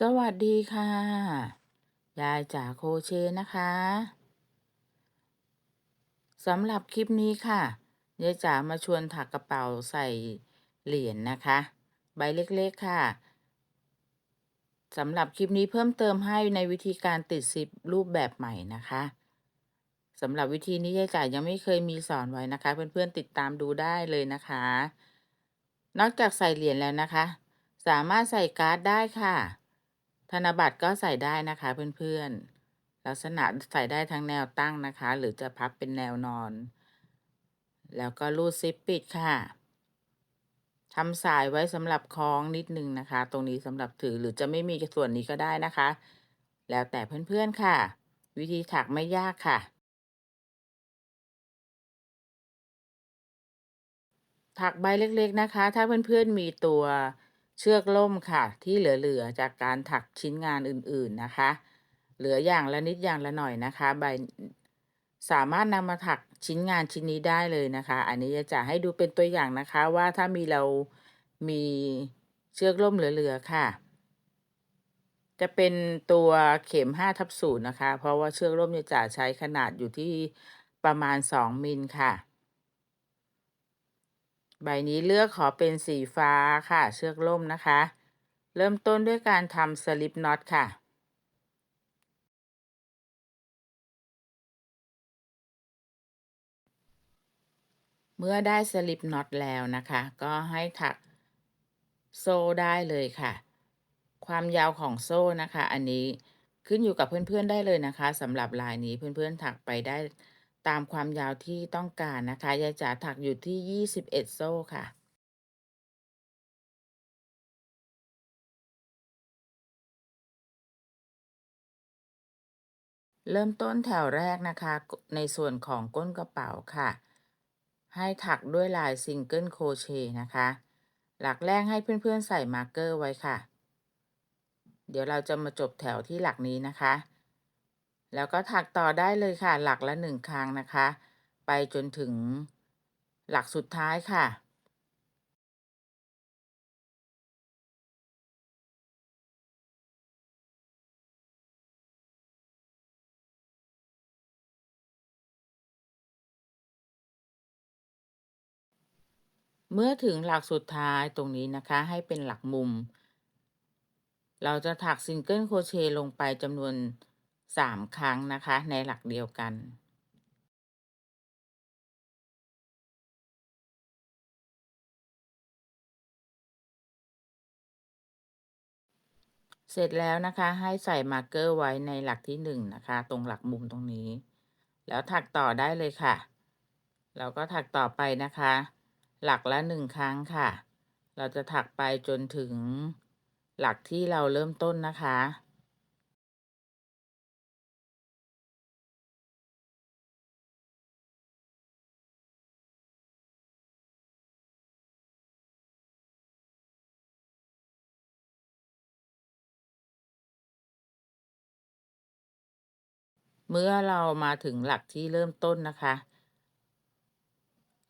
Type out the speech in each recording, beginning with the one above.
สวัสดีค่ะยายจากโคเชนะคะสำหรับคลิปนี้ค่ะยายจ๋ามาชวนถักกระเป๋าใส่เหรียญนะคะใบเล็กๆค่ะสำหรับคลิปนี้เพิ่มเติมให้ในวิธีการติดซิปรูปแบบใหม่นะคะสำหรับวิธีนี้ยายจ๋ายังไม่เคยมีสอนไว้นะคะเพื่อนๆติดตามดูได้เลยนะคะนอกจากใส่เหรียญแล้วนะคะสามารถใส่การ์ดได้ค่ะธนบัตรก็ใส่ได้นะคะเพื่อนๆลักษณะใส่ได้ทั้งแนวตั้งนะคะหรือจะพับเป็นแนวนอนแล้วก็รูดซิปปิดค่ะทำสายไว้สำหรับคล้องนิดนึงนะคะตรงนี้สำหรับถือหรือจะไม่มีส่วนนี้ก็ได้นะคะแล้วแต่เพื่อนๆค่ะวิธีถักไม่ยากค่ะ ถักใบเล็กๆนะคะถ้าเพื่อนๆมีตัวเชือกล่มค่ะที่เหลือๆจากการถักชิ้นงานอื่นๆนะคะเหลืออย่างละนิดอย่างละหน่อยนะคะใบสามารถนำมาถักชิ้นงานชิ้นนี้ได้เลยนะคะอันนี้จะให้ดูเป็นตัวอย่างนะคะว่าถ้าเรามีเชือกล่มเหลือๆค่ะจะเป็นตัวเข็ม5/0นะคะเพราะว่าเชือกร่มเนี่ยจะใช้ขนาดอยู่ที่ประมาณ2 มิลค่ะ ใบนี้เลือกขอเป็นสีฟ้าค่ะเชือกล่มนะคะเริ่มต้นด้วยการทำสลิปน็อตค่ะเมื่อได้สลิปน็อตแล้วนะคะก็ให้ถักโซ่ได้เลยค่ะความยาวของโซ่นะคะอันนี้ขึ้นอยู่กับเพื่อนๆได้เลยนะคะสำหรับลายนี้เพื่อนๆถักไปได้ตามความยาวที่ต้องการนะคะยายจ๋าถักอยู่ที่21โซ่ค่ะ เริ่มต้นแถวแรกนะคะในส่วนของก้นกระเป๋าค่ะให้ถักด้วยลายซิงเกิลโครเชต์นะคะหลักแรกให้เพื่อนๆใส่มาร์กเกอร์ไว้ค่ะเดี๋ยวเราจะมาจบแถวที่หลักนี้นะคะแล้วก็ถักต่อได้เลยค่ะหลักละ1 ครั้งนะคะไปจนถึงหลักสุดท้ายค่ะ เมื่อถึงหลักสุดท้ายตรงนี้นะคะให้เป็นหลักมุมเราจะถักซิงเกิลโครเชต์ลงไปจำนวน3 ครั้งนะคะในหลักเดียวกัน เสร็จแล้วนะคะให้ใส่มาร์กเกอร์ไว้ในหลักที่1นะคะตรงหลักมุมตรงนี้แล้วถักต่อได้เลยค่ะเราก็ถักต่อไปนะคะหลักละ1 ครั้งค่ะเราจะถักไปจนถึงหลักที่เราเริ่มต้นนะคะ เมื่อเรามาถึงหลักที่เริ่มต้นนะคะ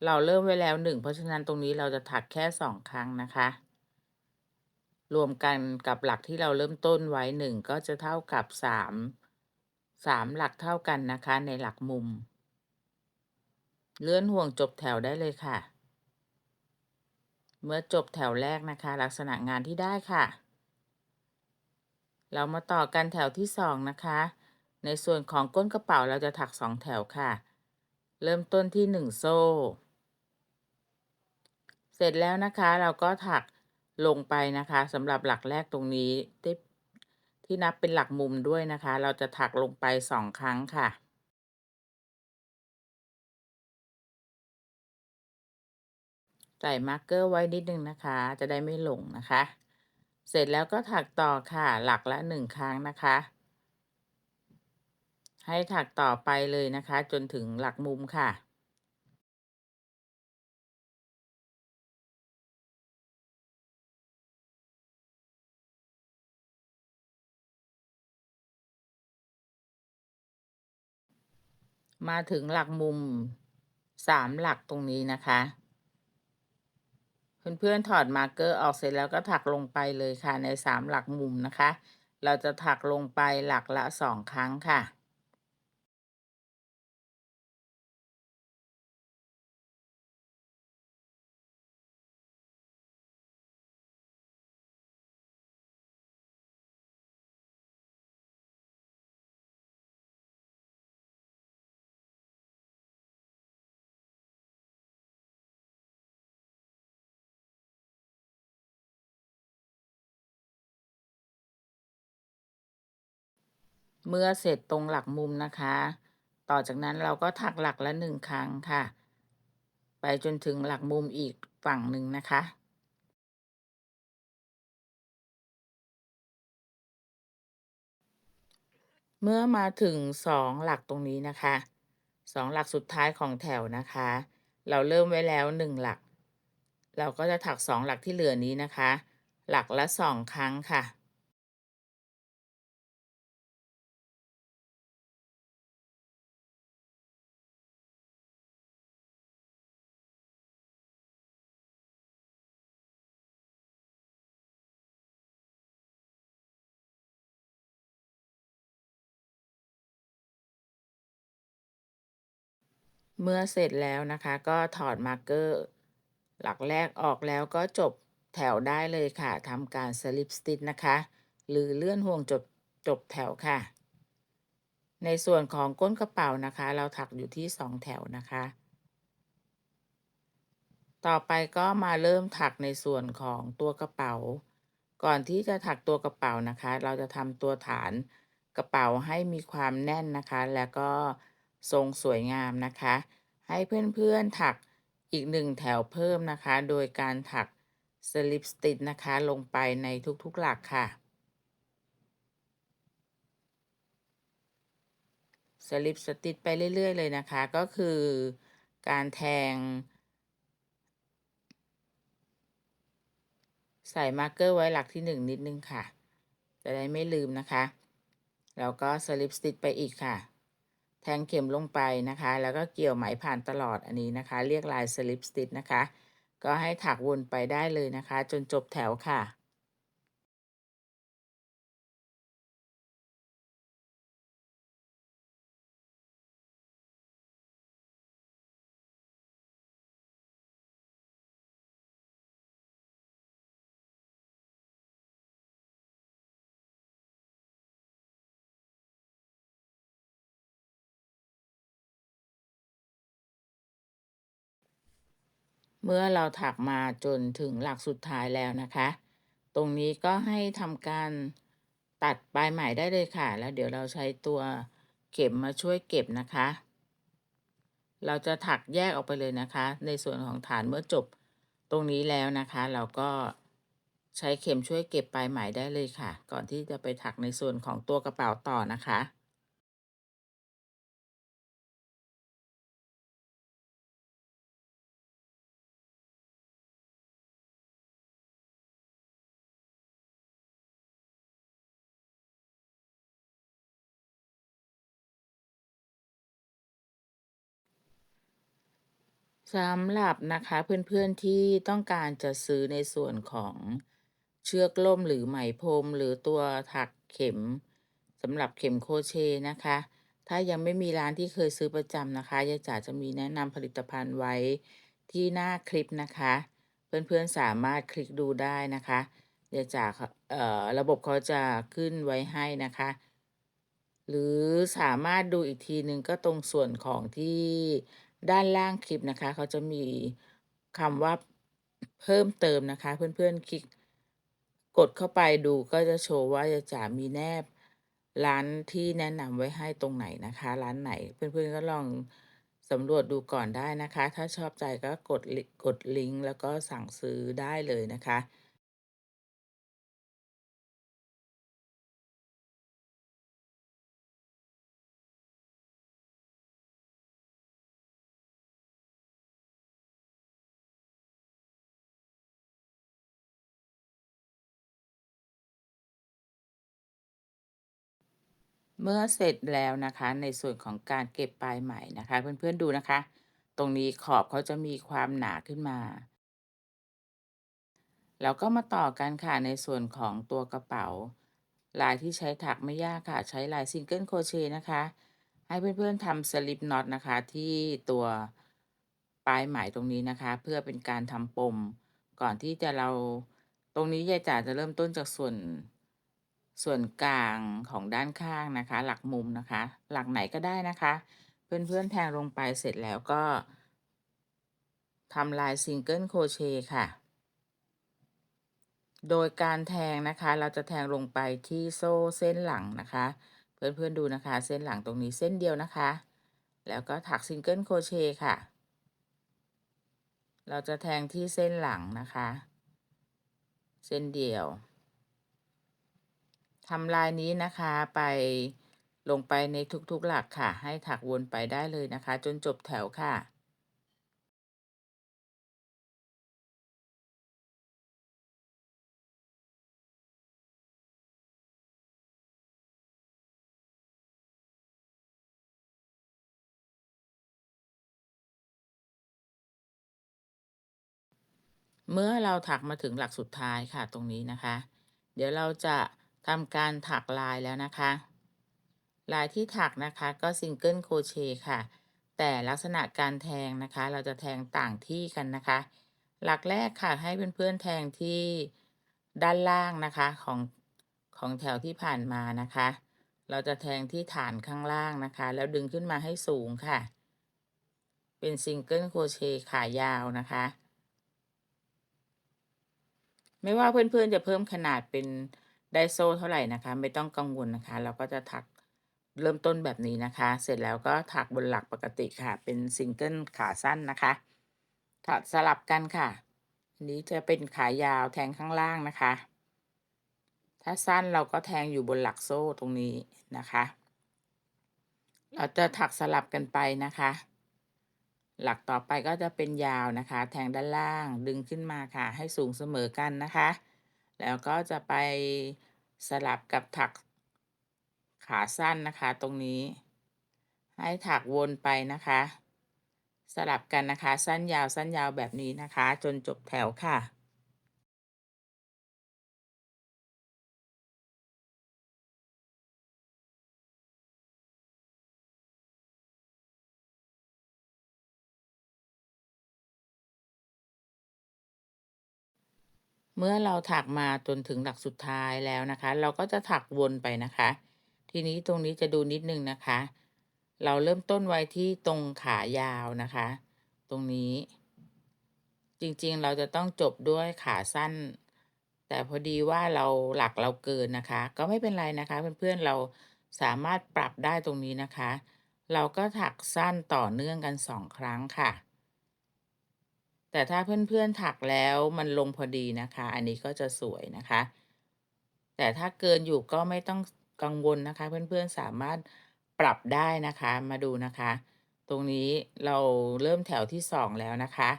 เราเริ่มไว้แล้ว1เพราะฉะนั้นตรงนี้เราจะถักแค่2 ครั้งนะคะรวมกันกับหลักที่เราเริ่มต้นไว้1ก็จะเท่ากับ3หลักเท่ากันนะคะในหลักมุมเลื่อนห่วงจบแถวได้เลยค่ะเมื่อจบแถวแรกนะคะลักษณะงานที่ได้ค่ะเรามาต่อกันแถวที่2นะคะในส่วนของก้นกระเป๋าเราจะถัก2 แถวค่ะเริ่มต้นที่1โซ่เสร็จแล้วนะคะเราก็ถักลงไปนะคะสำหรับหลักแรกตรงนี้ที่นับเป็นหลักมุมด้วยนะคะเราจะถักลงไป2 ครั้งค่ะใส่มาร์กเกอร์ไว้นิดนึงนะคะจะได้ไม่หลงนะคะเสร็จแล้วก็ถักต่อค่ะหลักละ1 ครั้งนะคะให้ถักต่อไปเลยนะคะจนถึงหลักมุมค่ะมาถึงหลักมุม3หลักตรงนี้นะคะ เพื่อนๆถอดมาร์กเกอร์ออกเสร็จแล้วก็ถักลงไปเลยค่ะใน3หลักมุมนะคะเราจะถักลงไปหลักละ2ครั้งค่ะเมื่อเสร็จตรงหลักมุมนะคะต่อจากนั้นเราก็ถักหลักละ1ครั้งค่ะไปจนถึงหลักมุมอีกฝั่งหนึ่งนะคะ เมื่อมาถึง2หลักตรงนี้นะคะ2หลักสุดท้ายของแถวนะคะเราเริ่มไว้แล้ว1หลักเราก็จะถัก2หลักที่เหลือนี้นะคะหลักละ2ครั้งค่ะเมื่อเสร็จแล้วนะคะก็ถอดมาร์กเกอร์หลักแรกออกแล้วก็จบแถวได้เลยค่ะทำการ slip stitch นะคะหรือเลื่อนห่วงจบแถวค่ะในส่วนของก้นกระเป๋านะคะเราถักอยู่ที่2แถวนะคะ ต่อไปก็มาเริ่มถักในส่วนของตัวกระเป๋าก่อนที่จะถักตัวกระเป๋านะคะเราจะทำตัวฐานกระเป๋าให้มีความแน่นนะคะแล้วก็ทรงสวยงามนะคะให้เพื่อนๆถักอีก1แถวเพิ่มนะคะโดยการถัก slip stitch นะคะลงไปในทุกๆหลักค่ะ slip stitch ไปเรื่อยๆเลยนะคะก็คือการแทง ใส่มาร์กเกอร์ไว้หลักที่1นิดนึงค่ะจะได้ไม่ลืมนะคะแล้วก็สลิปสติชไปอีกค่ะแทงเข็มลงไปนะคะแล้วก็เกี่ยวไหมผ่านตลอดอันนี้นะคะเรียกลายสลิปสติชนะคะก็ให้ถักวนไปได้เลยนะคะจนจบแถวค่ะ เมื่อเราถักมาจนถึงหลักสุดท้ายแล้วนะคะ ตรงนี้ก็ให้ทำการตัดปลายไหมได้เลยค่ะ แล้วเดี๋ยวเราใช้ตัวเข็มมาช่วยเก็บนะคะ เราจะถักแยกออกไปเลยนะคะในส่วนของฐานเมื่อจบตรงนี้แล้วนะคะเราก็ใช้เข็มช่วยเก็บปลายไหมได้เลยค่ะก่อนที่จะไปถักในส่วนของตัวกระเป๋าต่อนะคะ สำหรับนะคะเพื่อนๆที่ต้องการจะซื้อในส่วนของเชือกล่มหรือไหมพรมหรือตัวถักเข็มสำหรับเข็มโครเชต์นะคะถ้ายังไม่มีร้านที่เคยซื้อประจำนะคะยายจ๋าจะมีแนะนำผลิตภัณฑ์ไว้ที่หน้าคลิปนะคะเพื่อนๆสามารถคลิกดูได้นะคะยายจ๋าระบบเขาจะขึ้นไว้ให้นะคะ หรือสามารถดูอีกทีหนึ่งก็ตรงส่วนของที่ด้านล่างคลิปนะคะเขาจะมีคำว่าเพิ่มเติมนะคะเพื่อนๆคลิกกดเข้าไปดูก็จะโชว์ว่ายายจ๋ามีแนบร้านที่แนะนำไว้ให้ตรงไหนนะคะร้านไหนเพื่อนๆก็ลองสำรวจดูก่อนได้นะคะถ้าชอบใจก็กดลิงก์แล้วก็สั่งซื้อได้เลยนะคะ เมื่อเสร็จแล้วนะคะในส่วนของการเก็บปลายไหมนะคะเพื่อนๆดูนะคะตรงนี้ขอบเขาจะมีความหนาขึ้นมา แล้วก็มาต่อกันค่ะในส่วนของตัวกระเป๋าลายที่ใช้ถักไม่ยากค่ะใช้ลายซิงเกิลโครเชต์นะคะให้เพื่อนๆทำสลิปน็อตนะคะที่ตัวปลายไหมตรงนี้นะคะเพื่อเป็นการทำปมก่อนที่จะเราตรงนี้ยายจ๋าจะเริ่มต้นจากส่วนกลางของด้านข้างนะคะหลักมุมนะคะหลักไหนก็ได้นะคะเพื่อนๆแทงลงไปเสร็จแล้วก็ทำลายซิงเกิลโครเชต์ค่ะ โดยการแทงนะคะเราจะแทงลงไปที่โซ่เส้นหลังนะคะเพื่อนๆดูนะคะเส้นหลังตรงนี้เส้นเดียวนะคะแล้วก็ถักซิงเกิลโครเชต์ค่ะเราจะแทงที่เส้นหลังนะคะเส้นเดียวทำลายนี้นะคะไปลงไปในทุกๆหลักค่ะให้ถักวนไปได้เลยนะคะจนจบแถวค่ะ เมื่อเราถักมาถึงหลักสุดท้ายค่ะตรงนี้นะคะเดี๋ยวเราจะทำการถักลายแล้วนะคะลายที่ถักนะคะก็ซิงเกิลโครเชต์ค่ะแต่ลักษณะการแทงนะคะเราจะแทงต่างที่กันนะคะหลักแรกค่ะให้เพื่อนๆแทงที่ด้านล่างนะคะของแถวที่ผ่านมานะคะเราจะแทงที่ฐานข้างล่างนะคะแล้วดึงขึ้นมาให้สูงค่ะเป็นซิงเกิลโครเชต์ขายาวนะคะ ไม่ว่าเพื่อนๆจะเพิ่มขนาดเป็นไดโซเท่าไหร่นะคะไม่ต้องกังวลนะคะเราก็จะถักเริ่มต้นแบบนี้นะคะเสร็จแล้วก็ถักบนหลักปกติค่ะเป็นซิงเกิลขาสั้นนะคะถักสลับกันค่ะอันนี้จะเป็นขายาวแทงข้างล่างนะคะถ้าสั้นเราก็แทงอยู่บนหลักโซ่ตรงนี้นะคะเราจะถักสลับกันไปนะคะหลักต่อไปก็จะเป็นยาวนะคะแทงด้านล่างดึงขึ้นมาค่ะให้สูงเสมอกันนะคะแล้วก็จะไปสลับกับถักขาสั้นนะคะตรงนี้ให้ถักวนไปนะคะสลับกันนะคะสั้นยาวสั้นยาวแบบนี้นะคะจนจบแถวค่ะ เมื่อเราถักมาจนถึงหลักสุดท้ายแล้วนะคะเราก็จะถักวนไปนะคะทีนี้ตรงนี้จะดูนิดนึงนะคะเราเริ่มต้นไว้ที่ตรงขายาวนะคะตรงนี้จริงๆเราจะต้องจบด้วยขาสั้นแต่พอดีว่าหลักเราเกินนะคะก็ไม่เป็นไรนะคะเพื่อนๆเราสามารถปรับได้ตรงนี้นะคะเราก็ถักสั้นต่อเนื่องกัน2 ครั้งค่ะ แต่ถ้าเพื่อนๆถักแล้วมันลงพอดีนะคะอันนี้ก็จะสวยนะคะแต่ถ้าเกินอยู่ก็ไม่ต้องกังวลนะคะเพื่อนๆสามารถปรับได้นะคะมาดูนะคะตรงนี้เราเริ่มแถวที่2แล้วนะคะ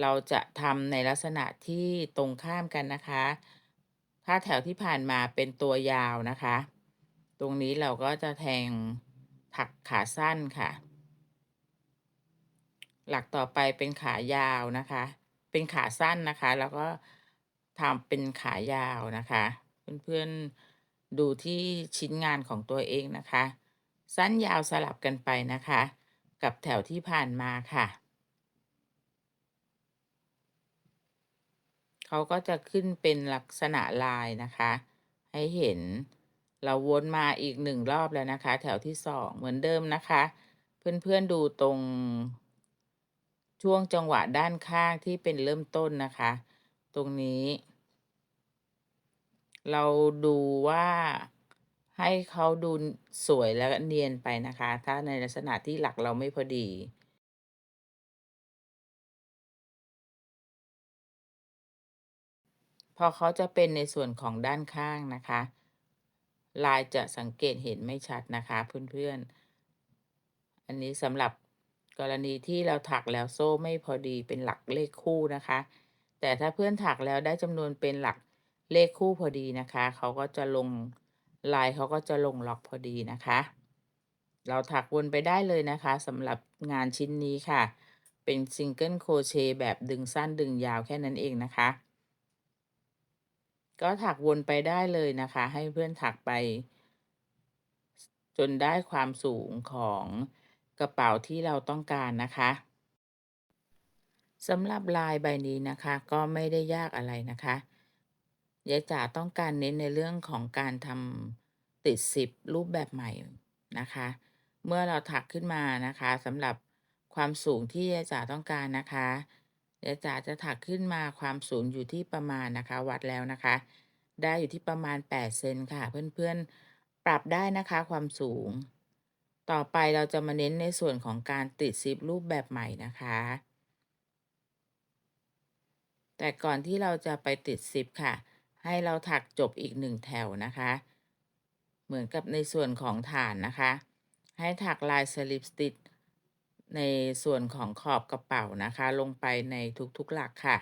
เราจะทำในลักษณะที่ตรงข้ามกันนะคะถ้าแถวที่ผ่านมาเป็นตัวยาวนะคะตรงนี้เราก็จะแทงถักขาสั้นค่ะ หลักต่อไปเป็นขายาวนะคะเป็นขาสั้นนะคะแล้วก็ทำเป็นขายาวนะคะเพื่อนๆดูที่ชิ้นงานของตัวเองนะคะสั้นยาวสลับกันไปนะคะกับแถวที่ผ่านมาค่ะเขาก็จะขึ้นเป็นลักษณะลายนะคะให้เห็นเราวนมาอีก1 รอบแล้วนะคะแถวที่2เหมือนเดิมนะคะเพื่อนๆดูตรง ช่วงจังหวะด้านข้างที่เป็นเริ่มต้นนะคะตรงนี้เราดูว่าให้เขาดูสวยและเนียนไปนะคะถ้าในลักษณะที่หลักเราไม่พอดีพอเขาจะเป็นในส่วนของด้านข้างนะคะลายจะสังเกตเห็นไม่ชัดนะคะเพื่อนๆอันนี้สำหรับกรณีที่เราถักแล้วโซ่ไม่พอดีเป็นหลักเลขคู่นะคะแต่ถ้าเพื่อนถักแล้วได้จำนวนเป็นหลักเลขคู่พอดีนะคะเขาก็จะลงลายเขาก็จะลงล็อกพอดีนะคะเราถักวนไปได้เลยนะคะสำหรับงานชิ้นนี้ค่ะเป็นซิงเกิลโครเชต์แบบดึงสั้นดึงยาวแค่นั้นเองนะคะ ก็ถักวนไปได้เลยนะคะ ให้เพื่อนถักไปจนได้ความสูงของกระเป๋าที่เราต้องการนะคะสำหรับลายใบนี้นะคะก็ไม่ได้ยากอะไรนะคะยายจ๋าต้องการเน้นในเรื่องของการทำติดสิบรูปแบบใหม่นะคะเมื่อเราถักขึ้นมานะคะสำหรับความสูงที่ยายจ๋าต้องการนะคะยายจ๋าจะถักขึ้นมาความสูงอยู่ที่ประมาณนะคะวัดแล้วนะคะได้อยู่ที่ประมาณ8 เซนค่ะเพื่อนๆปรับได้นะคะความสูงต่อไปเราจะมาเน้นในส่วนของการติดซิปรูปแบบใหม่นะคะ แต่ก่อนที่เราจะไปติดซิปค่ะให้เราถักจบอีก1แถวนะคะเหมือนกับในส่วนของฐานนะคะให้ถักลายสลิปสติ t ในส่วนของขอบกระเป๋านะคะลงไปในทุกๆหลักค่ะ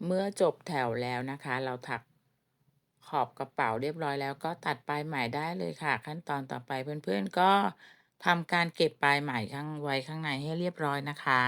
เมื่อจบแถวแล้วนะคะเราถักขอบกระเป๋าเรียบร้อยแล้วก็ตัดปลายไหมได้เลยค่ะขั้นตอนต่อไปเพื่อนๆก็ทำการเก็บปลายไหมไว้ข้างในให้เรียบร้อยนะคะ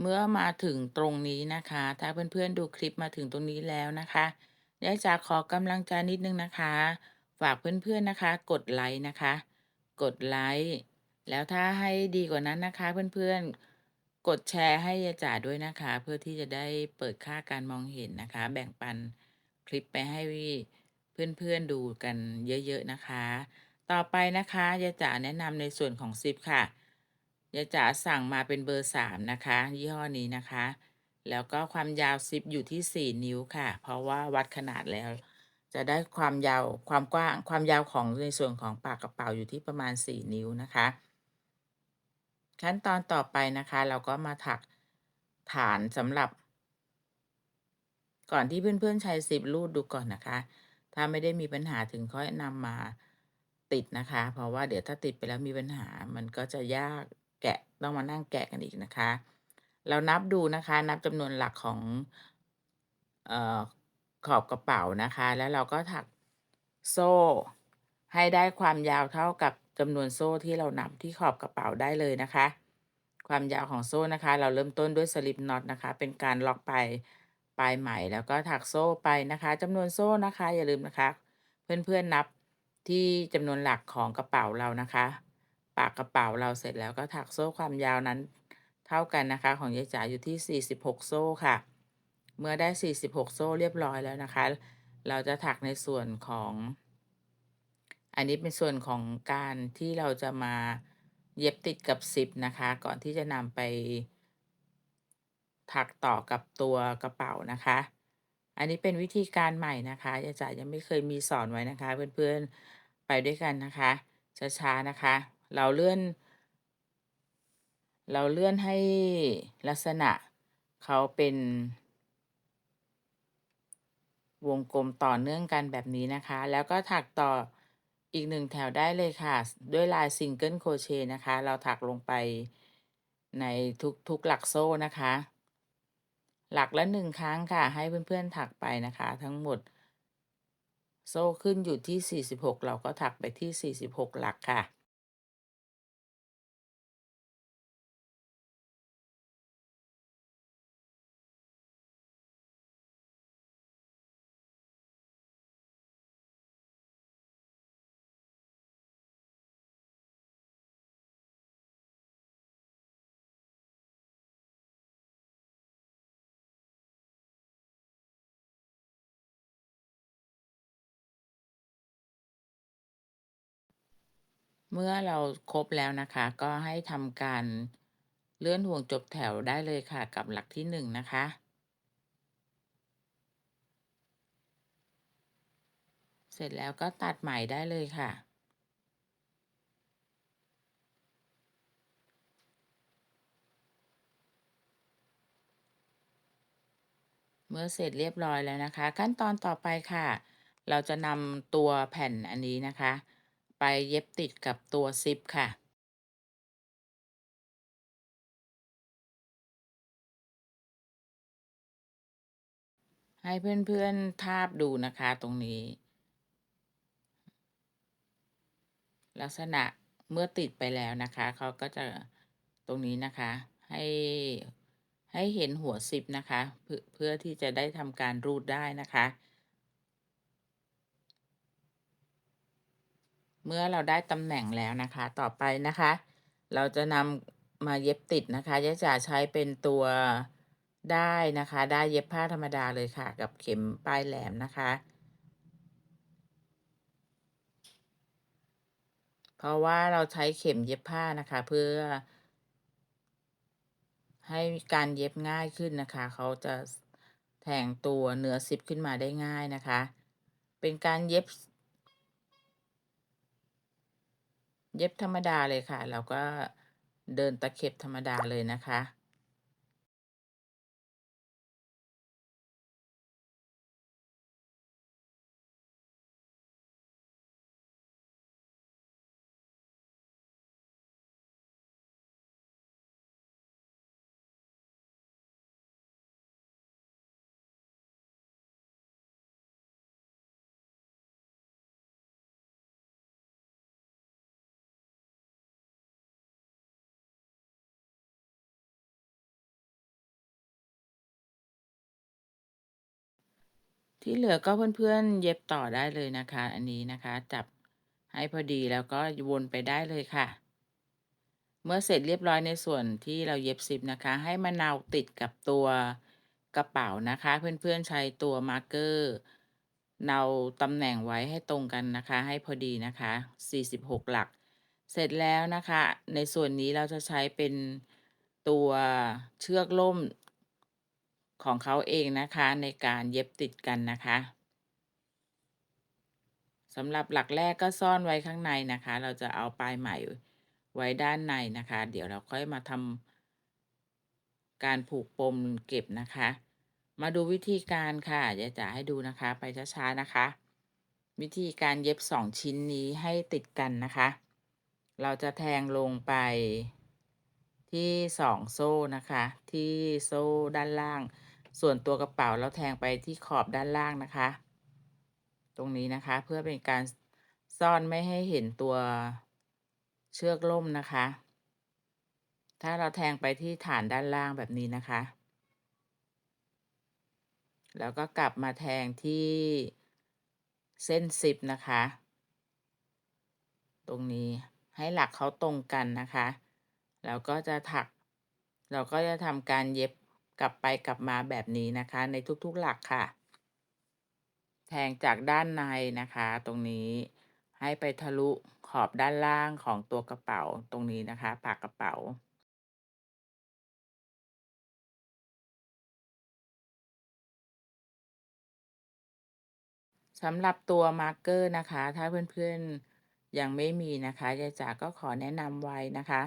เมื่อมาถึงตรงนี้นะคะถ้าเพื่อนๆดูคลิปมาถึงตรงนี้แล้วนะคะยายจะขอกำลังใจนิดนึงนะคะฝากเพื่อนๆนะคะกดไลค์นะคะกดไลค์แล้วถ้าให้ดีกว่านั้นนะคะเพื่อนๆกดแชร์ให้ยายจ๋าด้วยนะคะเพื่อที่จะได้เปิดค่าการมองเห็นนะคะแบ่งปันคลิปไปให้เพื่อนๆดูกันเยอะๆนะคะต่อไปนะคะยายจ๋าแนะนำในส่วนของซิปค่ะ ยายจ๋าสั่งมาเป็นเบอร์3นะคะยี่ห้อนี้นะคะแล้วก็ความยาวซิปอยู่ที่4 นิ้วค่ะเพราะว่าวัดขนาดแล้วจะได้ความยาวความกว้างความยาวของในส่วนของปากกระเป๋าอยู่ที่ประมาณ4 นิ้วนะคะขั้นตอนต่อไปนะคะเราก็มาถักฐานสำหรับก่อนที่เพื่อนๆใช้ซิปรูดดูก่อนนะคะถ้าไม่ได้มีปัญหาถึงค่อยนำมาติดนะคะเพราะว่าเดี๋ยวถ้าติดไปแล้วมีปัญหามันก็จะยากแกะต้องมานั่งแกะกันอีกนะคะ เรานับดูนะคะนับจำนวนหลักของเอ่อขอบกระเป๋านะคะแล้วเราก็ถักโซ่ให้ได้ความยาวเท่ากับจำนวนโซ่ที่เรานับที่ขอบกระเป๋าได้เลยนะคะความยาวของโซ่นะคะเราเริ่มต้นด้วยสลิปน็อตนะคะเป็นการล็อกปลายไหมแล้วก็ถักโซ่ไปนะคะจำนวนโซ่นะคะอย่าลืมนะคะเพื่อนๆนับที่จำนวนหลักของกระเป๋าเรานะคะปากกระเป๋าเราเสร็จแล้วก็ถักโซ่ความยาวนั้น เท่ากันนะคะของยายจ๋าอยู่ที่46โซ่ค่ะเมื่อได้46โซ่เรียบร้อยแล้วนะคะเราจะถักในส่วนของอันนี้เป็นส่วนของการที่เราจะมาเย็บติดกับซิปนะคะก่อนที่จะนำไปถักต่อกับตัวกระเป๋านะคะอันนี้เป็นวิธีการใหม่นะคะยายจ๋ายังไม่เคยมีสอนไว้นะคะเพื่อนๆไปด้วยกันนะคะช้าๆนะคะเราเลื่อน เราเลื่อนให้ลักษณะเขาเป็นวงกลมต่อเนื่องกันแบบนี้นะคะแล้วก็ถักต่ออีก1แถวได้เลยค่ะด้วยลาย Single Crochet นะคะเราถักลงไปในทุกๆหลักโซ่นะคะหลักละ1ครั้งค่ะให้เพื่อนๆถักไปนะคะทั้งหมดโซ่ขึ้นอยู่ที่46เราก็ถักไปที่46หลักค่ะ เมื่อเราครบแล้วนะคะก็ให้ทำการเลื่อนห่วงจบแถวได้เลยค่ะกับหลักที่1นะคะ เสร็จแล้วก็ตัดไหมได้เลยค่ะ เมื่อเสร็จเรียบร้อยแล้วนะคะขั้นตอนต่อไปค่ะเราจะนำตัวแผ่นอันนี้นะคะไปเย็บติดกับตัวซิปค่ะให้เพื่อนๆทาบดูนะคะตรงนี้ลักษณะเมื่อติดไปแล้วนะคะเขาก็จะตรงนี้นะคะให้ให้เห็นหัวซิปนะคะเพื่อที่จะได้ทำการรูดได้นะคะ เมื่อเราได้ตำแหน่งแล้วนะคะต่อไปนะคะเราจะนำมาเย็บติดนะคะยะจ๋าใช้เป็นตัวได้ายนะคะได้ายเย็บผ้าธรรมดาเลยค่ะกับเข็มปลายแหลมนะคะเพราะว่าเราใช้เข็มเย็บผ้านะคะเพื่อให้การเย็บง่ายขึ้นนะคะเขาจะแทงตัวเนื้อซิปขึ้นมาได้ง่ายนะคะเป็นการเย็บธรรมดาเลยค่ะเราก็เดินตะเข็บธรรมดาเลยนะคะ ที่เหลือก็เพื่อนๆเย็บต่อได้เลยนะคะอันนี้นะคะจับให้พอดีแล้วก็วนไปได้เลยค่ะเมื่อเสร็จเรียบร้อยในส่วนที่เราเย็บซิปนะคะให้มะนาวติดกับตัวกระเป๋านะคะเพื่อนๆใช้ตัวมาร์กเกอร์เนาตำแหน่งไว้ให้ตรงกันนะคะให้พอดีนะคะ46หลักเสร็จแล้วนะคะในส่วนนี้เราจะใช้เป็นตัวเชือกล่มของเขาเองนะคะในการเย็บติดกันนะคะ สำหรับหลักแรกก็ซ่อนไว้ข้างในนะคะ เราจะเอาปลายไหมไว้ด้านในนะคะ เดี๋ยวเราค่อยมาทำการผูกปมเก็บนะคะ มาดูวิธีการค่ะเดี๋ยวจะให้ดูนะคะไปช้าๆนะคะ วิธีการเย็บ2ชิ้นนี้ให้ติดกันนะคะ เราจะแทงลงไปที่2โซ่นะคะที่โซ่ด้านล่าง ส่วนตัวกระเป๋าเราแทงไปที่ขอบด้านล่างนะคะ ตรงนี้นะคะเพื่อเป็นการซ่อนไม่ให้เห็นตัวเชือกล่มนะคะ ถ้าเราแทงไปที่ฐานด้านล่างแบบนี้นะคะ แล้วก็กลับมาแทงที่เส้นซิปนะคะ ตรงนี้ให้หลักเขาตรงกันนะคะแล้วก็จะเราก็จะทำการเย็บกลับไปกลับมาแบบนี้นะคะในทุกๆหลักค่ะ แทงจากด้านในนะคะตรงนี้ให้ไปทะลุขอบด้านล่างของตัวกระเป๋าตรงนี้นะคะปากกระเป๋าสำหรับตัวมาร์กเกอร์นะคะถ้าเพื่อนๆยังไม่มีนะคะยายจ๋าก็ขอแนะนำไว้นะคะ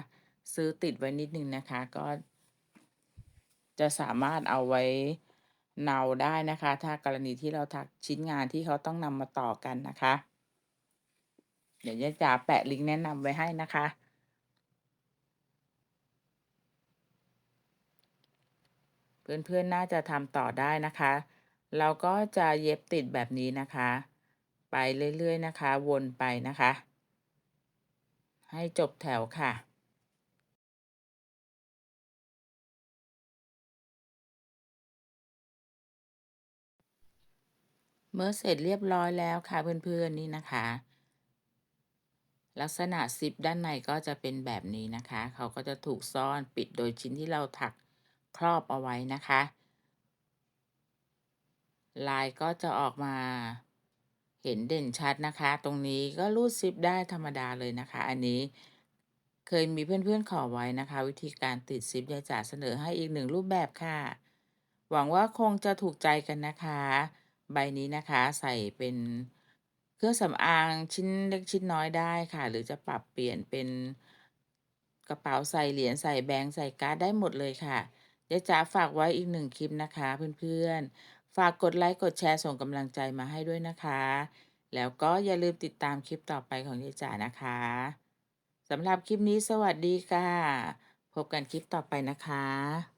ซื้อติดไว้นิดนึงนะคะก็จะสามารถเอาไว้เนาได้นะคะถ้ากรณีที่เราถักชิ้นงานที่เขาต้องนำมาต่อกันนะคะเดี๋ยวยายจ๋าแปะลิงก์แนะนำไว้ให้นะคะ เพื่อนๆน่าจะทำต่อได้นะคะ เราก็จะเย็บติดแบบนี้นะคะ ไปเรื่อยๆนะคะ วนไปนะคะ ให้จบแถวค่ะ เมื่อเสร็จเรียบร้อยแล้วค่ะเพื่อนๆนี่นะคะ ลักษณะซิปด้านในก็จะเป็นแบบนี้นะคะ เขาก็จะถูกซ่อนปิดโดยชิ้นที่เราถักครอบเอาไว้นะคะ ลายก็จะออกมาเห็นเด่นชัดนะคะ ตรงนี้ก็รูดซิปได้ธรรมดาเลยนะคะ อันนี้เคยมีเพื่อนๆขอไว้นะคะ วิธีการติดซิปยายจ๋าเสนอให้อีกหนึ่งรูปแบบค่ะ หวังว่าคงจะถูกใจกันนะคะ ใบนี้นะคะใส่เป็น เครื่องสำอางชิ้นเล็กชิ้นน้อยได้ค่ะ หรือจะปรับเปลี่ยนเป็นกระเป๋าใส่เหรียญใส่แบงก์ใส่การ์ดได้หมดเลยค่ะยายจ๋าฝากไว้อีก1คลิปนะคะเพื่อนๆฝากกดไลค์กดแชร์ส่งกำลังใจมาให้ด้วยนะคะแล้วก็อย่าลืมติดตามคลิปต่อไปของยายจ๋านะคะสำหรับคลิปนี้สวัสดีค่ะพบกันคลิปต่อไปนะคะ